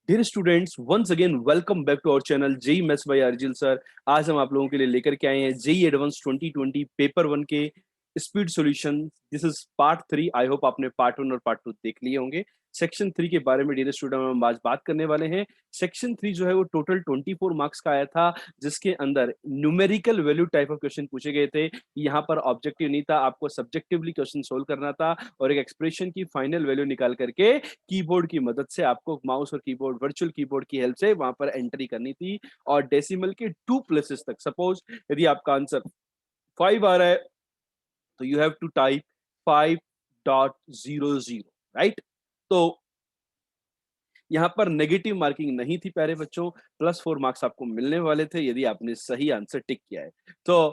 Dear students, once again welcome back to our channel JEE maths by Arjil sir. आज हम आप लोगों के लिए लेकर के आए हैं जेई एडवांस 2020 पेपर वन के speed solution. This is part 3। I hope आपने पार्ट 1 और पार्ट 2 देख लिए होंगे। सेक्शन 3 के बारे में डियर स्टूडेंट हम आज बात करने वाले हैं। सेक्शन 3 जो है वो टोटल 24 मार्क्स का आया था, जिसके अंदर numerical value type of question पूछे गए थे। यहाँ पर ऑब्जेक्टिव नहीं था, आपको सब्जेक्टिवली क्वेश्चन सोल्व करना था और एक एक्सप्रेशन की फाइनल वैल्यू निकाल करके कीबोर्ड की मदद से आपको माउस और कीबोर्ड वर्चुअल कीबोर्ड की हेल्प से वहां पर एंट्री करनी थी और डेसिमल के 2 प्लेसेस तक। सपोज यदि आपका आंसर 5 आ रहा है तो you have to type 5.00, right. तो यहाँ पर नेगेटिव मार्किंग नहीं थी प्यारे बच्चों, +4 मार्क्स आपको मिलने वाले थे यदि आपने सही आंसर टिक किया है। तो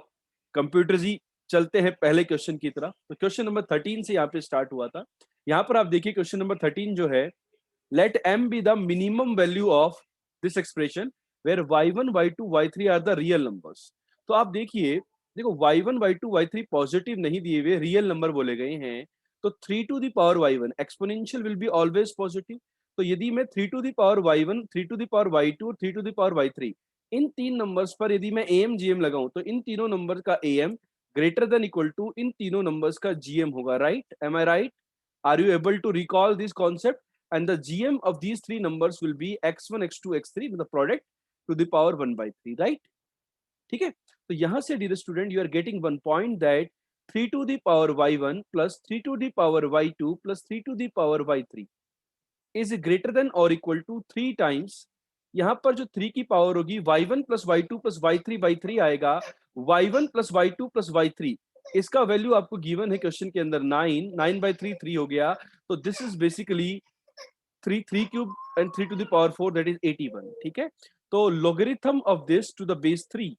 कंप्यूटर जी, चलते हैं पहले क्वेश्चन की तरफ। तो क्वेश्चन नंबर 13 से यहाँ पे स्टार्ट हुआ था। यहाँ पर आप देखिए क्वेश्चन नंबर 13 जो है, let m be the minimum value of this expression where y1 y2 y3 are the real numbers। तो आप देखिए, देखो y1 y2 y3 पॉजिटिव नहीं दिए हुए, रियल नंबर बोले गए हैं। तो 3 to the power y1 exponential will be always positive. तो यदि मैं 3 to the power y1, 3 to the power y2 और 3 टू द पावर y3, इन तीन नंबर्स पर यदि मैं am gm लगाऊं तो इन तीनों नंबर का am greater than equal to इन तीनों नंबर्स का gm होगा, right? Am I right? Are you able to recall this concept? And the GM of these three numbers will be x1, x2, x3 with the product to the power 1 by 3, right? ठीक है। तो यहां से dear student, you are getting one point that 3 to the power y1 plus 3 to the power y2 plus 3 to the power y3 is greater than और equal to 3 times. यहां पर जो 3 की पावर होगी y1 plus y2 plus y3 by 3 आएगा। y1 plus y2 plus y3, इसका value आपको given है क्वेश्चन के अंदर 9 बाई 3 3 हो गया। तो this is basically 3 cube and 3 to the power 4, that is 81। ठीक है। तो logarithm of this to the base 3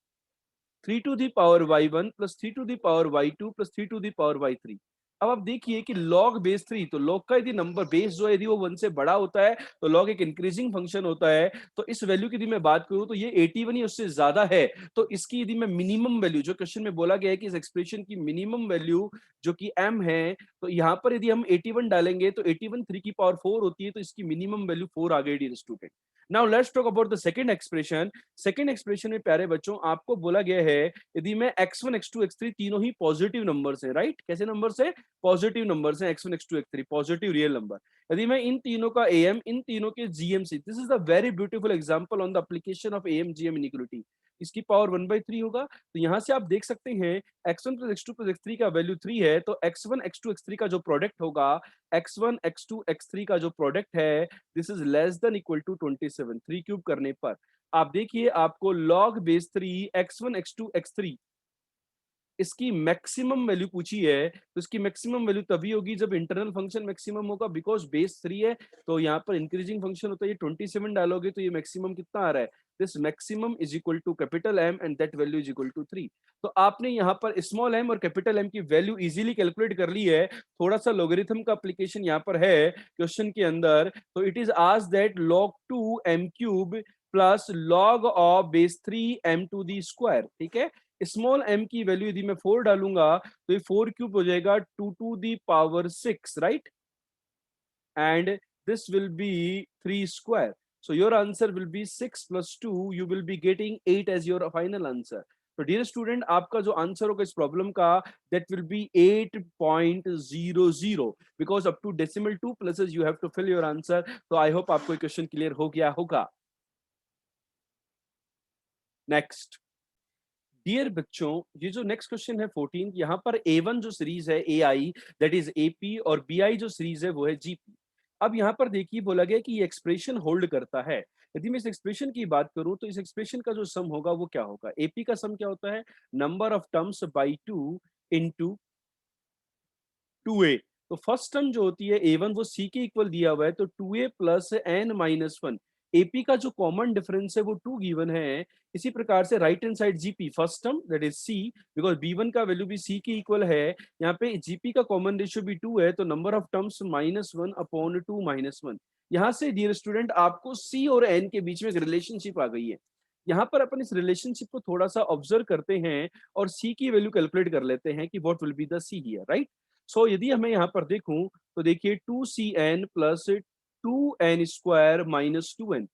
to the power y1 plus 3 to the power y2 plus 3 to the power y3। अब आप देखिए कि log बेस 3, तो log का यदि नंबर बेस जो है यदि वो 1 से बड़ा होता है तो log एक इंक्रीजिंग फंक्शन होता है। तो इस वैल्यू की यदि मैं बात करूं तो ये 81 ही उससे ज्यादा है। तो इसकी यदि मैं मिनिमम वैल्यू, जो क्वेश्चन में बोला गया है कि इस एक्सप्रेशन की मिनिमम वैल्यू जो कि m है, तो यहाँ पर यदि हम 81 डालेंगे तो 81 3 की पावर 4 होती है, तो इसकी मिनिमम वैल्यू 4 आ गई dear student. Now let's talk about the second expression. Second expression में प्यारे बच्चों आपको बोला गया है यदि मैं x1 x2 x3 तीनों ही पॉजिटिव नंबर्स हैं, राइट? कैसे नंबर्स हैं? पॉजिटिव नंबर्स हैं। x1 x2 x3 positive real number. यदि मैं इन तीनों का am, इन तीनों के gm से, this is the very beautiful example on the application of am gm inequality, इसकी पावर 1 by 3 होगा। तो यहां से आप देख सकते हैं x1 plus x2 plus x3 का वैल्यू 3 है, तो x1 x2 x3 का जो प्रोडक्ट होगा, x1 x2 x3 का जो प्रोडक्ट है, this is less than equal to 27। 3 cube करने पर आप देखिए आपको log base 3 x1 x2 x3 इसकी मैक्सिमम वैल्यू पूछी है। तो इसकी मैक्सिमम वैल्यू तभी होगी जब इंटरनल फंक्शन मैक्सिमम होगा, बिकॉज बेस 3 है। तो यहाँ पर इंक्रीजिंग फंक्शन होता है, ये 27 डालोगे तो ये मैक्सिमम कितना आ रहा है? This maximum is equal to capital M and that value is equal to 3। तो आपने यहाँ पर स्मॉल m और कैपिटल M की वैल्यू इजीली कैलकुलेट कर ली है। थोड़ा सा लोगरिथम का एप्लीकेशन यहाँ पर है क्वेश्चन के अंदर। तो it is asked that log 2 m cube plus log of base 3 m to the square. ठीक है। स्मॉल m की वैल्यू यदि मैं 4 डालूंगा तो ये 4 क्यूब हो जाएगा 2 to the power 6, right? And this will be 3 square. So your answer will be 6 plus 2, you will be getting 8 as your final answer. तो डियर स्टूडेंट, आपका जो आंसर होगा इस प्रॉब्लम का, that will be 8.00 because up to decimal 2 places you have to fill your answer. तो आई hope आपको question clear हो गया होगा। नेक्स्ट डियर बच्चों, ये जो नेक्स्ट क्वेश्चन है 14, यहाँ पर A1 जो सीरीज है AI, दैट इज AP, और BI जो सीरीज है वो है GP। अब यहाँ पर देखिए बोला गया कि ये एक्सप्रेशन होल्ड करता है। यदि मैं इस एक्सप्रेशन की बात करूं तो इस एक्सप्रेशन का जो सम होगा वो क्या होगा? AP का सम क्या होता है? Number of terms by 2 into 2a। तो फर्स्ट टर्म जो होती है A1 वो C के इक्वल दिया हुआ है, तो 2a प्लस n-1। AP का जो कॉमन डिफरेंस है वो 2 गिवन है। इसी प्रकार से right hand side GP first term that is C, because B1 का वैल्यू भी C के इक्वल है। यहाँ पे GP का कॉमन रेशियो भी 2 है, तो नंबर ऑफ टर्म्स -1 अपॉन 2 -1। यहाँ से डियर स्टूडेंट आपको C और N के बीच में एक रिलेशनशिप आ गई है। यहाँ पर अपन इस रिलेशनशिप को थोड़ा सा ऑब्जर्व करते हैं और C की वैल्यू कैलकुलेट कर लेते हैं कि what will be the C here, right? So यदि हमें यहाँ पर देखूं तो देखिए 2cn प्लस 2n square minus 2n.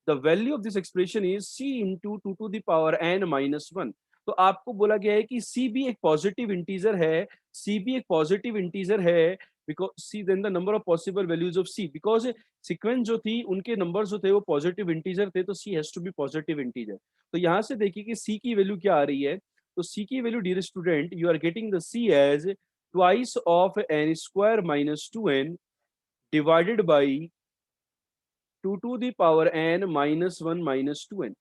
The value of this expression is c into 2 to the power n minus 1. तो आपको बोला गया है कि c भी एक पॉजिटिव इंटीजर है, c भी एक पॉजिटिव इंटीजर है, because c then the number of possible values of c, because sequence जो थी उनके नंबर्स जो थे वो पॉजिटिव इंटीजर थे, तो c has to be positive integer. तो यहाँ से देखिए कि c की वैल्यू क्या आ रही है. तो c की value dear student you are getting the c as twice of n square minus 2n divided by 2 to the power n minus 1 minus 2n.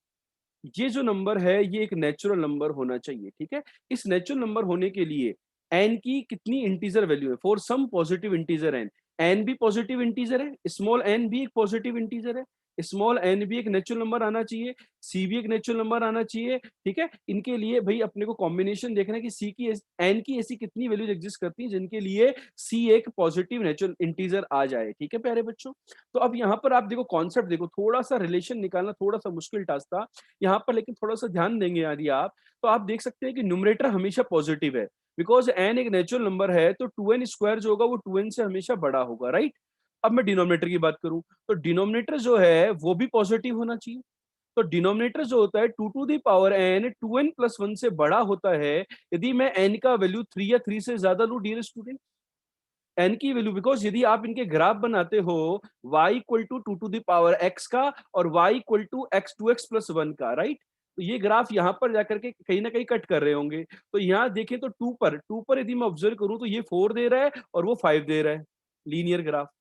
ये जो नंबर है ये एक नेचुरल नंबर होना चाहिए. ठीक है, इस नेचुरल नंबर होने के लिए n की कितनी इंटीजर वैल्यू है, for some positive integer n भी पॉजिटिव इंटीजर है, स्मॉल n भी एक पॉजिटिव इंटीजर है, स्मॉल n भी एक नेचुरल नंबर आना चाहिए, c भी एक नेचुरल नंबर आना चाहिए. ठीक है, इनके लिए भाई अपने को कॉम्बिनेशन देखना है कि c की n की ऐसी कितनी वैल्यूज एग्जिस्ट करती हैं जिनके लिए c एक पॉजिटिव नेचुरल इंटीजर आ जाए. ठीक है प्यारे बच्चों, तो अब यहाँ पर आप देखो कॉन्सेप्ट देखो, थोड़ा सा रिलेशन निकालना थोड़ा सा मुश्किल टास्क था यहाँ पर, लेकिन थोड़ा सा ध्यान देंगे यदि आप, तो आप देख सकते हैं कि न्यूमरेटर हमेशा पॉजिटिव है, बिकॉज n एक नेचुरल नंबर है, तो 2n स्क्वायर जो होगा वो 2n से हमेशा बड़ा होगा. राइट. अब मैं डिनोमिनेटर की बात करूं तो डिनोमिनेटर जो है वो भी पॉजिटिव होना चाहिए. तो डिनोमिनेटर जो होता है 2 to the power n 2n plus 1 से बड़ा होता है यदि मैं n का वैल्यू 3 या 3 से ज्यादा लूं. डियर स्टूडेंट, n की वैल्यू, बिकॉज यदि आप इनके ग्राफ बनाते हो y equal to 2 to the power x का और y equal to x 2x plus 1 का. राइट. तो ये ग्राफ यहाँ पर जाकर के कहीं ना कहीं कट कर रहे होंगे. तो यहाँ देखें तो 2 पर यदि मैं ऑब्जर्व करूं तो ये 4 दे रहा है और वो 5 दे रहा है, लीनियर ग्राफ.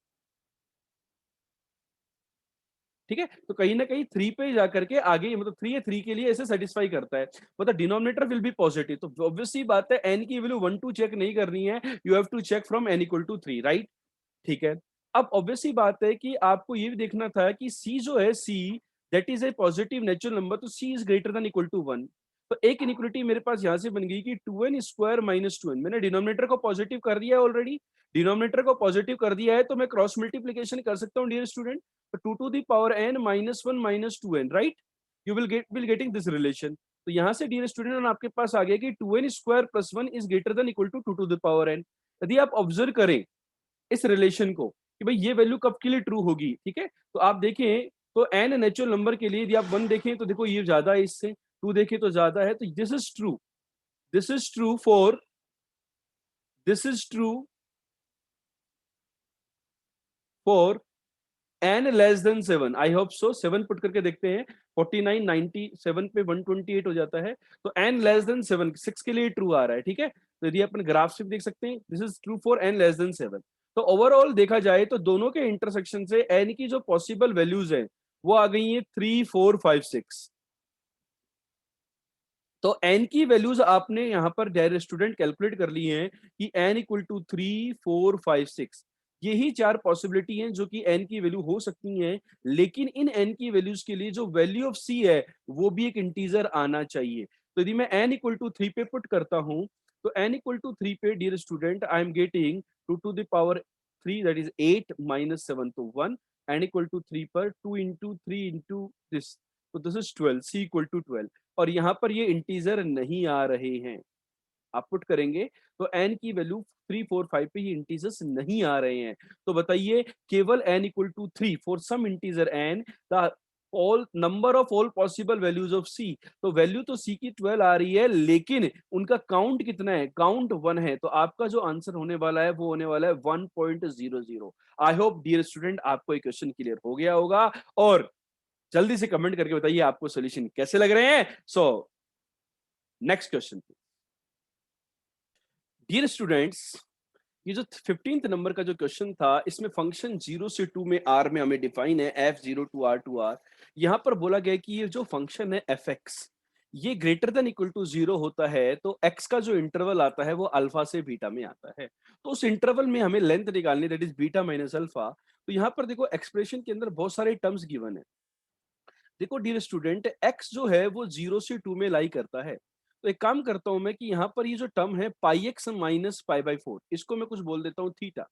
ठीक है, तो कहीं ना कहीं 3 पे जाकर के आगे मतलब 3 या 3 के लिए ऐसे सेटिस्फाई करता है, मतलब डिनोमिनेटर विल बी पॉजिटिव. तो ऑब्वियसली बात है n की वैल्यू 1 2 चेक नहीं करनी है, you have to check from n equal to 3. Right. ठीक है, अब ऑब्वियसली बात है कि आपको ये भी देखना था कि c जो है c that is a positive natural number, तो c is greater than equal to 1. तो एक इनइक्वालिटी मेरे पास यहां से बन गई कि 2n स्क्वायर माइनस 2n, मैंने डिनोमिनेटर को पॉजिटिव कर दिया है ऑलरेडी. डिनोमिनेटर को पॉजिटिव कर दिया है तो मैं क्रॉस मल्टीप्लीकेशन कर सकता हूं डियर स्टूडेंट. तो 2 to the power n minus 1 minus 2n. Right. You will getting this relation. तो यहां से डियर स्टूडेंट आपके पास आ गया कि 2n square plus 1 is greater than equal to 2 to the power n. यदि आप ऑब्जर्व करें इस रिलेशन को कि भाई ये वैल्यू कब के लिए ट्रू होगी. ठीक है, तो आप देखें तो n नेचुरल नंबर के लिए यदि आप 1 देखें तो देखो ये ज्यादा है इससे, 2 देखें तो ज्यादा है, तो this is true. This is true for this is true for n less than 7. I hope so. 7 put करके देखते हैं. 49 90 7 पे 128 हो जाता है, तो n लेस देन 7 6 के लिए ट्रू आ रहा है. ठीक है, तो यदि अपन ग्राफ से देख सकते हैं this is true for n less than 7. तो ओवरऑल देखा जाए तो दोनों के इंटरसेक्शन से n की जो पॉसिबल वैल्यूज है वो आ गई है 3 4 5 6. तो n की वैल्यूज आपने यहां पर डेयर स्टूडेंट कैलकुलेट कर ली हैं कि n इक्वल टू 3 4 5 6. यही 4 पॉसिबिलिटी हैं जो कि n की वैल्यू हो सकती हैं, लेकिन इन n की वैल्यूज के लिए जो वैल्यू ऑफ c है वो भी एक इंटीजर आना चाहिए. तो यदि मैं n इक्वल टू 3 पे पुट करता हूं तो n इक्वल टू 3 पे dear student I am getting 2 to the power 3 that is 8 minus 7 तो 1. n इक्वल टू 3 पर 2 इंटू 3 इंटू दिस, तो this is 12. c equal to 12. और यहाँ पर ये इंटीजर नहीं आ रहे हैं. आप पुट करेंगे तो n की वैल्यू 3 4 5 पे ये इंटीजर्स नहीं आ रहे हैं. तो बताइए केवल n equal to 3 for some integer n the all number of all possible values of c. तो वैल्यू तो c की 12 आ रही है, लेकिन उनका काउंट कितना है, काउंट 1 है. तो आपका जो आंसर होने वाला है वो होने वाला है 1.00. आई होप डियर स्टूडेंट आपको ये क्वेश्चन क्लियर हो गया होगा, और जल्दी से कमेंट करके बताइए आपको सॉल्यूशन कैसे लग रहे हैं. So next question. Dear students, ये जो 15th नंबर का जो क्वेश्चन था इसमें फंक्शन 0 से 2 में r में हमें डिफाइन है f0 टू r. यहां पर बोला गया कि ये जो फंक्शन है fx ये ग्रेटर देन इक्वल टू 0 होता है, तो x का जो इंटरवल आता है वो अल्फा से बीटा में आता है. तो उस इंटरवल में हमें लेंथ निकालनी, that is beta minus alpha. तो यहाँ पर देखो एक्सप्रेशन के अंदर बहुत सारे टर्म्स गिवन है. देखो डियर स्टूडेंट, x जो है वो 0 से 2 में लाई करता है. तो एक काम करता हूं मैं कि यहाँ पर ये जो टर्म है पाई एक्स माइनस पाई बाई 4, इसको मैं कुछ बोल देता हूँ थीटा.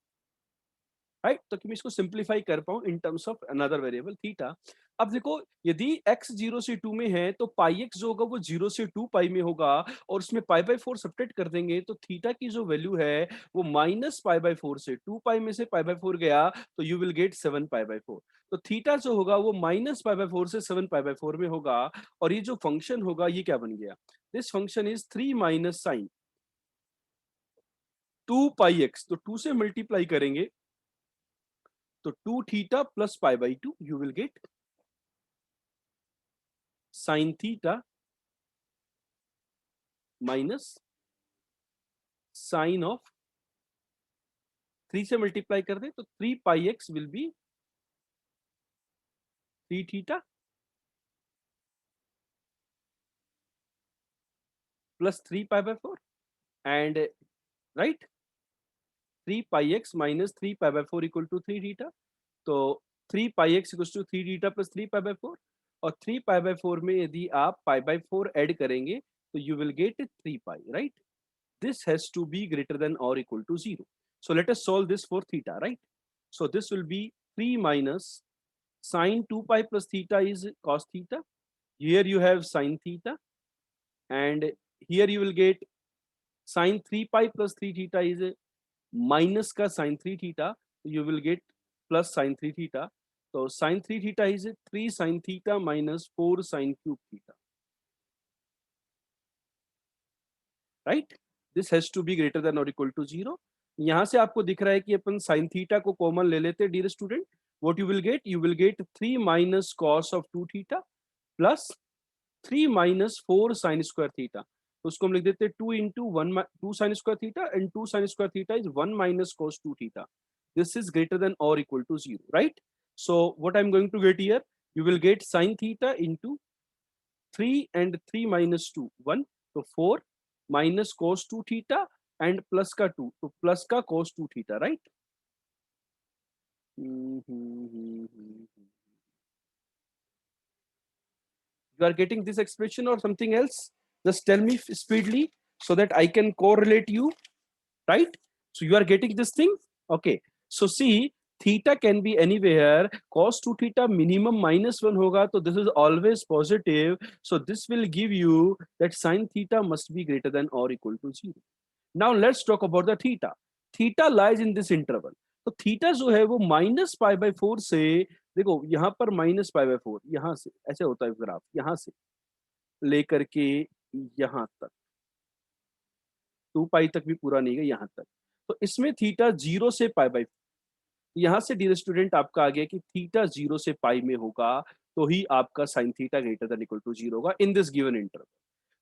राइट, तो कि मैं इसको सिंप्लीफाई कर पाऊं in terms of another variable theta. अब देखो, यदि x 0 से 2 में है तो पाई x जो होगा वो 0 से 2 पाई में होगा, और उसमें पाई बाय 4 सब्ट्रैक्ट कर देंगे तो थीटा की जो वैल्यू है वो माइनस पाई बाय 4 से 2 पाई में से पाई बाय 4 गया तो you will gate 7 pi by 4। तो थीटा जो होगा वो माइनस पाई बाय 4 से 7 पाई बाय 4 में होगा, और ये जो फंक्शन होगा ये क्या बन गया, this function is 3 minus sine 2 pi x, तो 2 से मल्टीप्लाई करेंगे तो 2 theta plus pi by 2 you will get sine theta minus sine of 3 से मल्टीप्लाई कर दे तो 3 pi x will be 3 theta plus 3 pi by 4 and right 3 pi x minus 3 pi by 4 equal to 3 theta. तो 3 pi x equal to 3 theta plus 3 pi by 4, और 3 pi by 4 में यदि आप पाई by 4 add करेंगे तो you will get 3 pi, right. This has to be greater than or equal to 0. So let us solve this for theta, right? So this will be 3 minus sine 2 pi plus theta is cos theta. Here you have sine theta, and here you will get sine 3 pi plus 3 theta is minus ka sine 3 theta. You will get plus sine 3 theta. So sine 3 theta is 3 sine theta minus 4 sine cube theta. Right, this has to be greater than और equal to 0। यहां से आपको दिख रहा है कि अपन sine theta को कॉमन ले लेते हैं dear student, what you will get 3 minus cos of 2 theta plus 3 minus 4 sine square theta. तो उसको हम लिख देते हैं 2 into 2 sine square theta, and 2 sine square theta is 1 minus cos 2 theta. This is greater than और equal to 0, right. So what I am going to get here, you will get sine theta into 3 and 3 minus 2 1, तो 4 minus cos 2 theta and plus का 2, तो plus का cos 2 theta, right? You are getting this expression or something else? Just tell me speedily so that I can correlate you, right? So you are getting this thing? Okay. So see, theta can be anywhere. Cos 2 theta minimum minus 1 hoga, so this is always positive. So this will give you that sin theta must be greater than or equal to 0. Now let's talk about the theta. Theta lies in this interval. तो theta जो है वो minus pi by 4 से, देखो यहाँ पर minus pi by 4, यहाँ से ऐसे होता है ग्राफ, यहाँ से लेकर के यहाँ तक 2 पाई तक भी पूरा नहीं गया, यहाँ तक। तो इसमें थीटा 0 से पाई बाय, यहाँ से डियर स्टूडेंट आपका आ गया कि थीटा 0 से पाई में होगा तो ही आपका sine theta greater than equal to 0 होगा इन दिस गिवन इंटरवल।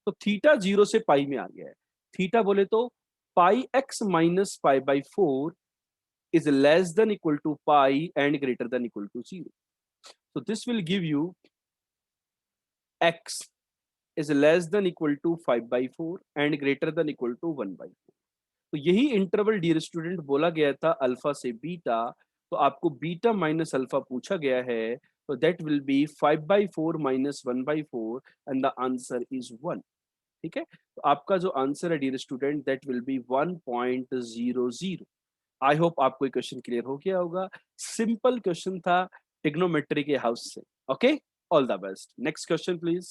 तो थीटा 0 से पाई में आ गया है। थीटा बोले तो pi x minus pi by 4 is less than equal to pi and greater than equal to 0. So this will give you x is less than equal to 5 by 4 and greater than equal to 1 by 4. तो यही interval dear student बोला गया था alpha से beta, तो आपको beta minus alpha पूछा गया है, तो that will be 5 by 4 minus 1 by 4 and the answer is 1। ठीक है, तो आपका जो आंसर है dear student that will be 1.00। I hope आपको क्वेश्चन क्लियर हो गया होगा। सिंपल क्वेश्चन था ट्रिग्नोमेट्री के हाउस से। Okay, all the best. Next question please.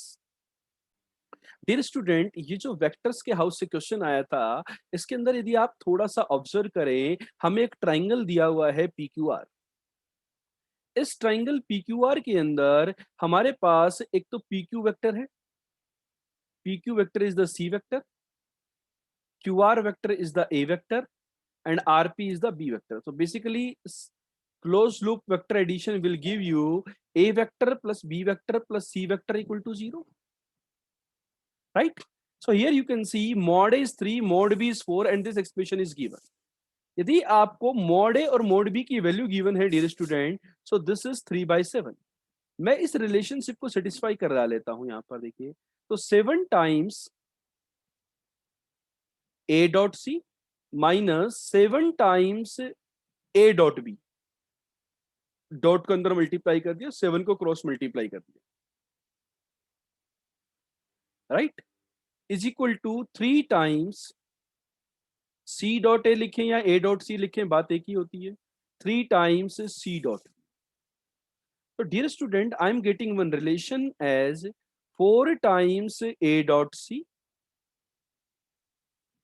Dear student, ये जो वेक्टर्स के हाउस से क्वेश्चन आया था, इसके अंदर यदि आप थोड़ा सा ऑब्जर्व करें, हमें एक ट्राइंगल दिया हुआ है PQR। इस ट्राइंगल PQR के अंदर हमारे पास एक तो PQ वेक्टर है, PQ vector is the C vector, QR vector is the A vector, and RP is the B vector. So basically, closed loop vector addition will give you A vector plus B vector plus C vector equal to 0, right? So here you can see mod A is 3, mod B is 4, and this expression is given. यदि आपको mod A और mod B की value given है dear student, so this is 3/7। मैं इस relationship को satisfy करा लेता हूं, यहां पर देखिए, तो 7 times A dot C minus 7 times A dot B, dot के अंदर मल्टीप्लाई कर दिया, 7 को क्रॉस मल्टीप्लाई कर दिया, right, is equal to 3 times C dot A लिखें या A डॉट C लिखें, बात एक ही होती है, 3 times C dot. So dear student, I am getting one relation as 4 times A dot C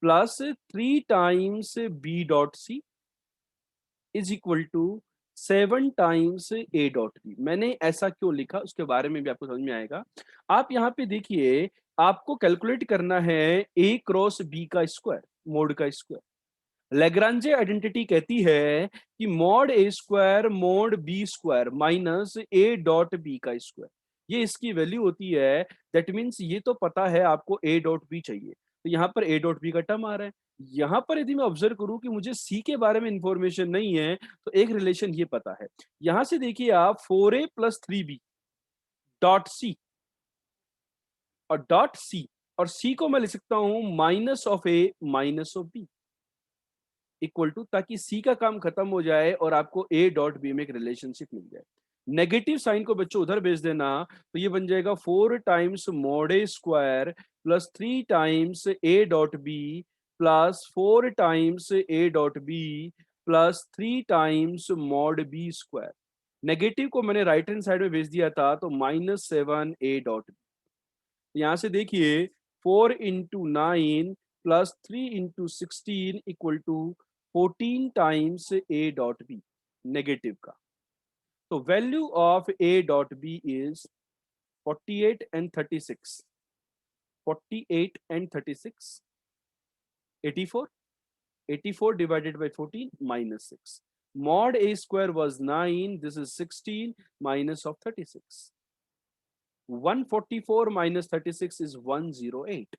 plus 3 times B dot C is equal to 7 times A dot B। मैंने ऐसा क्यों लिखा उसके बारे में भी आपको समझ में आएगा। आप यहाँ पे देखिए, आपको कैलकुलेट करना है A क्रॉस B का स्क्वायर, मोड का स्क्वायर। लेग्रांजे आइडेंटिटी कहती है कि mod A square mod B square minus A dot B का स्क्वायर, ये इसकी वैल्यू होती है। दैट मीन्स ये तो पता है आपको ए डॉट बी चाहिए, तो यहाँ पर ए डॉट बी का टर्म आ रहा है। यहाँ पर यदि मैं ऑब्जर्व करूं कि मुझे सी के बारे में इंफॉर्मेशन नहीं है, तो एक रिलेशन ये पता है। यहां से देखिए आप 4a plus 3b dot C, और डॉट सी और सी को मैं लिख सकता हूं minus of A minus of B equal to, ताकि सी का काम खत्म हो जाए और आपको ए डॉट बी में एक रिलेशनशिप मिल जाए। नेगेटिव साइन को बच्चों उधर भेज देना, तो ये बन जाएगा 4 times mod A square plus 3 times A dot B plus 4 times A dot B plus 3 times mod B square. Negative को मैंने राइट हैंड साइड में भेज दिया था, तो -7 ए डॉट बी। यहां से देखिए 4 into 9 plus 3 into 16 equal to 14 times A dot B, negative का। तो value of A dot B is 48 and 36, 48 and 36, 84, 84 divided by 14 minus 6. Mod a square was 9, this is 16 minus of 36. 144 minus 36 is 108.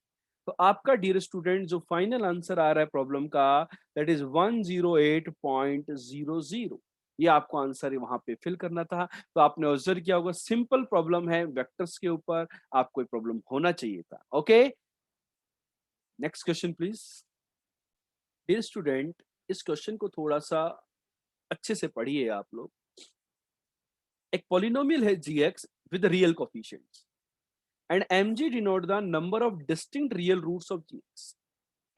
तो आपका dear student जो final answer आ रहा है problem का, that is 108.00। ये आपको आंसर वहां पे फिल करना था। तो आपने ऑब्जर्व किया होगा, सिंपल प्रॉब्लम है वेक्टर्स के ऊपर, आपको प्रॉब्लम होना चाहिए था। Okay, next question please. Dear student, इस क्वेश्चन को थोड़ा सा अच्छे से पढ़िए आप लोग। एक पॉलिनोमियल है gx with real coefficients and mg denote the number of distinct real roots of gx।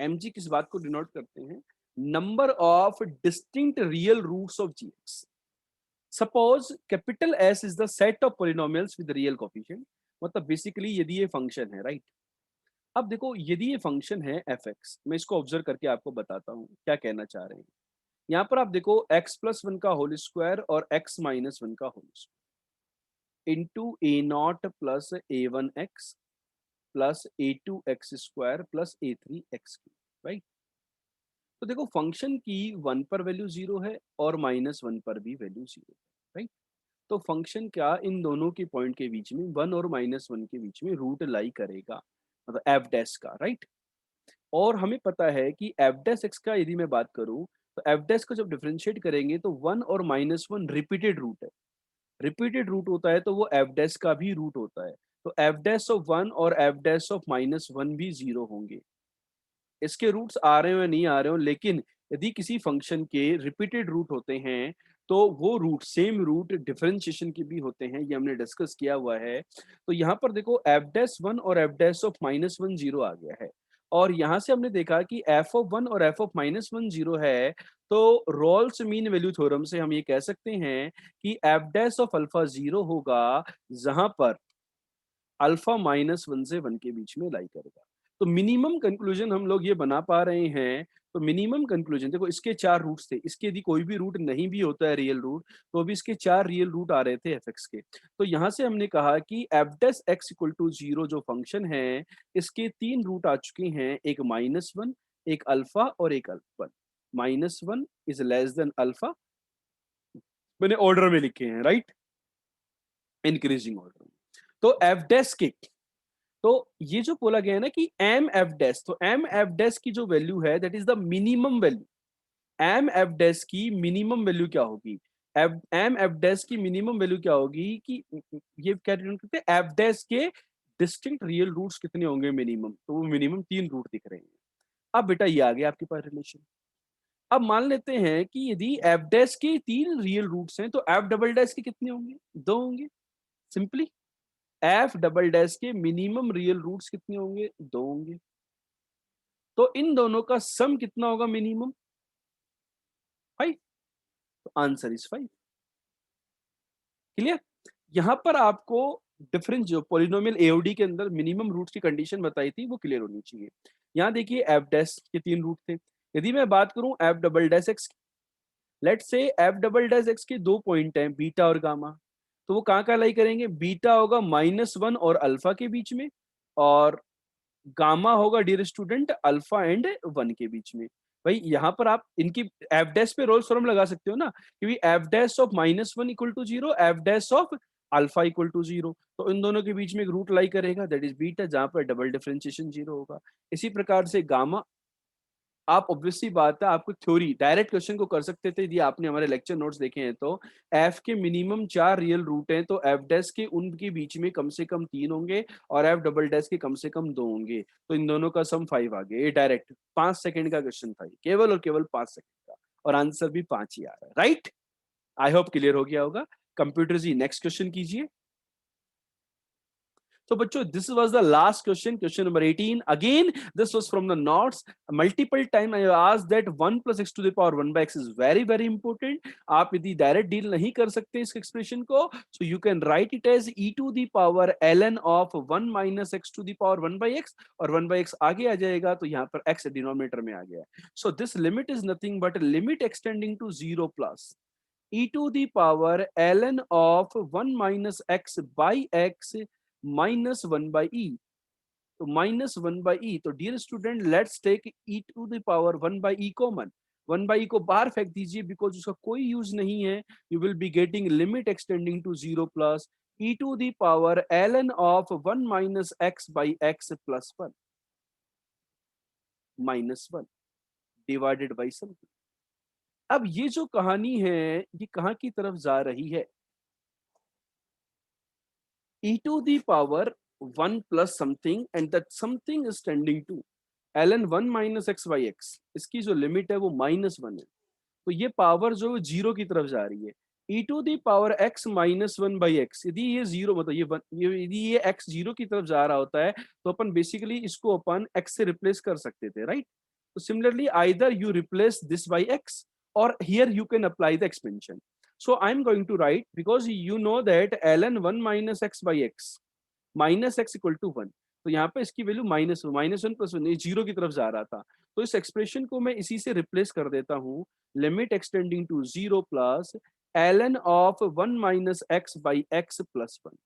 mg किस बात को डिनोट करते हैं? Number of distinct real roots of gx। Suppose capital S is the set of polynomials with real coefficient, मतलब basically यदि ये function है, right. अब देखो, यदि ये फंक्शन है fx, मैं इसको ऑब्जर्व करके आपको बताता हूँ क्या कहना चाह रहे हैं। यहाँ पर आप देखो x प्लस 1 का होल स्क्वायर और x माइनस 1 का whole square into a naught plus a one x plus a two x square plus a three x cube, right. तो देखो फंक्शन की 1 पर वैल्यू 0 है और -1 पर भी वैल्यू 0 है, राइट। तो फंक्शन क्या इन दोनों के पॉइंट के बीच में 1 और -1 के बीच में रूट लाई करेगा, मतलब एफ डैश का, राइट। और हमें पता है कि एफ डैश एक्स का यदि मैं बात करूं, तो एफ डैश को जब डिफरेंशिएट करेंगे तो 1 और -1 रिपीटेड रूट है। रिपीटेड रूट होता है तो वो एफ डैश का भी रूट होता है। तो एफ डैश ऑफ 1 और एफ डैश ऑफ -1 भी 0 होंगे। इसके रूट्स आ रहे हो या नहीं आ रहे हो, लेकिन यदि किसी फंक्शन के रिपीटेड रूट होते हैं, तो वो रूट सेम रूट डिफरेंशिएशन के भी होते हैं, ये हमने डिस्कस किया हुआ है। तो यहाँ पर देखो एफ डैश 1 और एफ डैश ऑफ -1 0 आ गया है, और यहाँ से हमने देखा कि एफ ऑफ 1 और एफ ऑफ -1 0 है। तो रोल्स मीन वैल्यू थ्योरम से हम ये कह सकते हैं कि एफ डैश ऑफ अल्फा 0 होगा जहां पर अल्फा -1 से 1 के बीच में लाई करेगा। तो मिनिमम कंक्लूजन हम लोग ये बना पा रहे हैं। तो मिनिमम कंक्लूजन देखो, इसके 4 रूट्स थे, इसके यदि कोई भी रूट नहीं भी होता है रियल रूट, तो अभी इसके 4 रियल रूट आ रहे थे एफ एक्स के। तो यहाँ से हमने कहा कि F dash X equal to 0 जो फंक्शन है, इसके 3 रूट आ चुके हैं, एक -1, एक अल्फा और एक alpha. -1 is less then alpha, मैंने ऑर्डर में लिखे हैं, राइट, इंक्रीजिंग ऑर्डर में। तो एफ डैश के, तो ये जो बोला गया है ना कि एम एफ डैश, तो एम एफ डैश की जो वैल्यू है that is the minimum value. M F dash की मिनिमम वैल्यू क्या होगी? एम एफ डैश की मिनिमम वैल्यू क्या होगी कि ये क्या डिनोट करते हैं, एफ डैश के डिस्टिंक्ट रियल रूट्स कितने होंगे मिनिमम, तो वो मिनिमम 3 रूट दिख रहे हैं। अब बेटा ये आ गया आपके पास रिलेशन। अब मान लेते हैं कि यदि एफ डैश के 3 रियल रूट्स हैं, तो एफ डबल डैश के कितने होंगे? 2 होंगे। सिंपली एफ डबल डैश के मिनिमम रियल रूट्स कितने होंगे? 2 होंगे। तो इन दोनों का सम कितना होगा मिनिमम? 5। तो आंसर इज 5। क्लियर? यहाँ पर आपको डिफरेंस जो पॉलिनोमियल एओडी के अंदर मिनिमम रूट्स की कंडीशन बताई थी वो क्लियर होनी चाहिए। यहाँ देखिए एफ डैश के 3 रूट थे। यदि मैं बात करूँ F double dash x, let's say F double dash x के 2 पॉइंट हैं बीटा और गामा। तो वो कहाँ-कहाँ लाई करेंगे? बीटा होगा -1 और अल्फा के बीच में, और गामा होगा डियर स्टूडेंट अल्फा एंड 1 के बीच में। भाई यहाँ पर आप इनकी एफ डैश पे रोल्स थ्योरम लगा सकते हो ना, क्योंकि F dash of -1 equal to 0, F dash of alpha equal to 0। तो इन दोनों के बीच में एक रूट लाई करेगा, दैट इज बीटा, जहाँ पर डबल डिफरेंशिएशन 0 होगा। इसी प्रकार से गामा, आप ऑब्वियसली बात है आपको थ्योरी डायरेक्ट क्वेश्चन को कर सकते थे यदि आपने हमारे लेक्चर नोट्स देखे हैं तो। एफ के मिनिमम 4 रियल रूट हैं, तो एफ डैश के उनके बीच में कम से कम 3 होंगे और एफ डबल डैश के कम से कम 2 होंगे। तो इन दोनों का सम 5 आ गया। ये डायरेक्ट 5 सेकंड का क्वेश्चन था, केवल और केवल 5 सेकंड का, और आंसर भी 5 ही आ रहा है, राइट। आई होप क्लियर हो गया होगा। कंप्यूटर जी नेक्स्ट क्वेश्चन कीजिए। So, बच्चों, this was the last question, question number 18. Again, this was from the notes. Multiple time I asked that 1 plus x to the power 1 by x is very, very important. आप यदि direct deal नहीं कर सकते इस expression को, so you can write it as e to the power ln of 1 minus x to the power 1 by x, और 1 by x आगे आ जाएगा, तो यहाँ पर x denominator में आ गया। So, this limit is nothing but a limit extending to 0 plus e to the power ln of 1 minus x by x minus 1 by e। तो minus 1 by e, तो dear student let's take e to the power 1 by e common. 1 by e को बाहर फेंक दीजिए because उसका कोई use नहीं है। You will be getting limit extending to 0 plus e to the power ln of 1 minus x by x plus 1 minus 1 divided by something. अब ये जो कहानी है ये कहाँ की तरफ जा रही है? e to the power 1 plus something and that something is tending to ln 1 minus x by x, इसकी जो लिमिट है वो -1 है। तो ये पावर जो है जीरो की तरफ जा रही है। e to the power x minus 1 by x, यदि ये जीरो मतलब यदि ये x जीरो की तरफ जा रहा होता है तो अपन बेसिकली इसको अपन x से रिप्लेस कर सकते थे, राइट। तो similarly either you replace this by x or here you can apply the expansion. So I'm going to write, because you know that ln 1 minus x by x minus x equal to 1, तो यहाँ पे इसकी value -1 plus 1, ये zero की तरफ जा रहा था। तो इस एक्सप्रेशन को मैं इसी से रिप्लेस कर देता हूँ, limit extending to 0 plus ln of 1 minus x by x plus 1।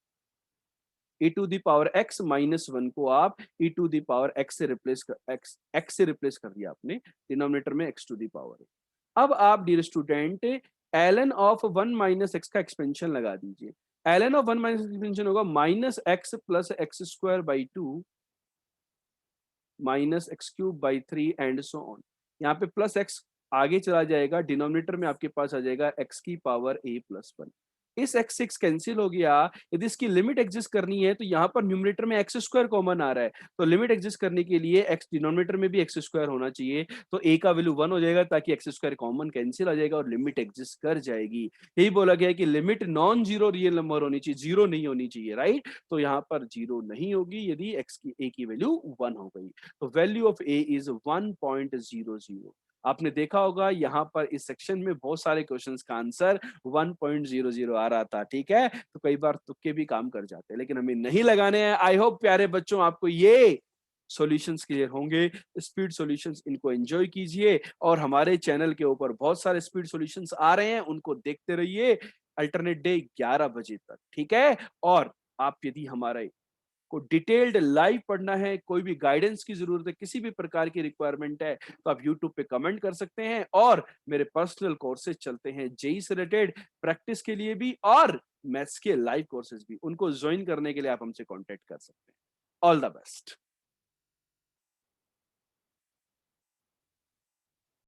e to the power x minus 1 को आप e to the power x से रिप्लेस कर x से रिप्लेस कर दिया आपने, डिनोमिनेटर में x टू द पावर है। अब आप dear student ln of 1 minus x का एक्सपेंशन लगा दीजिए। ln ऑफ 1 माइनस एक्सपेंशन होगा minus x plus x square by 2 minus x cube by 3 and so on. यहाँ पे प्लस x आगे चला जाएगा, डिनोमिनेटर में आपके पास आ जाएगा x की पावर a प्लस 1। इस x 6 कैंसिल हो गया। यदि इसकी लिमिट एग्जिस्ट करनी है तो यहाँ पर न्यूमरेटर में एक्स स्क्वायर कॉमन आ रहा है, तो लिमिट एग्जिस्ट करने के लिए x डिनोमिनेटर में भी एक्स स्क्वायर होना चाहिए। तो a का वैल्यू 1 हो जाएगा ताकि एक्स स्क्वायर कॉमन कैंसिल आ जाएगा और लिमिट एग्जिस्ट कर जाएगी। यही बोला गया है कि limit non zero real number होनी चाहिए, जीरो नहीं होनी चाहिए, राइट। तो यहाँ पर जीरो नहीं होगी यदि x की a की वैल्यू 1 हो गई। तो वैल्यू ऑफ a इज 1.00। आपने देखा होगा यहाँ पर इस सेक्शन में बहुत सारे क्वेश्चंस का आंसर 1.00 आ रहा था, ठीक है। तो कई बार तुक्के भी काम कर जाते हैं, लेकिन हमें नहीं लगाने हैं। आई होप प्यारे बच्चों आपको ये सॉल्यूशंस क्लियर होंगे। स्पीड सॉल्यूशंस इनको एंजॉय कीजिए, और हमारे चैनल के ऊपर बहुत सारे स्पीड सॉल्यूशंस आ रहे हैं, उनको देखते रहिए अल्टरनेट डे 11 बजे तक, ठीक है। और आप यदि हमारे को डिटेल्ड लाइव पढ़ना है, कोई भी गाइडेंस की जरूरत है, किसी भी प्रकार की रिक्वायरमेंट है, तो आप यूट्यूब पे कमेंट कर सकते हैं। और मेरे पर्सनल कोर्सेज चलते हैं जेई से रिलेटेड प्रैक्टिस के लिए भी, और मैथ्स के लाइव कोर्सेज भी, उनको ज्वाइन करने के लिए आप हमसे कांटेक्ट कर सकते हैं। All the best.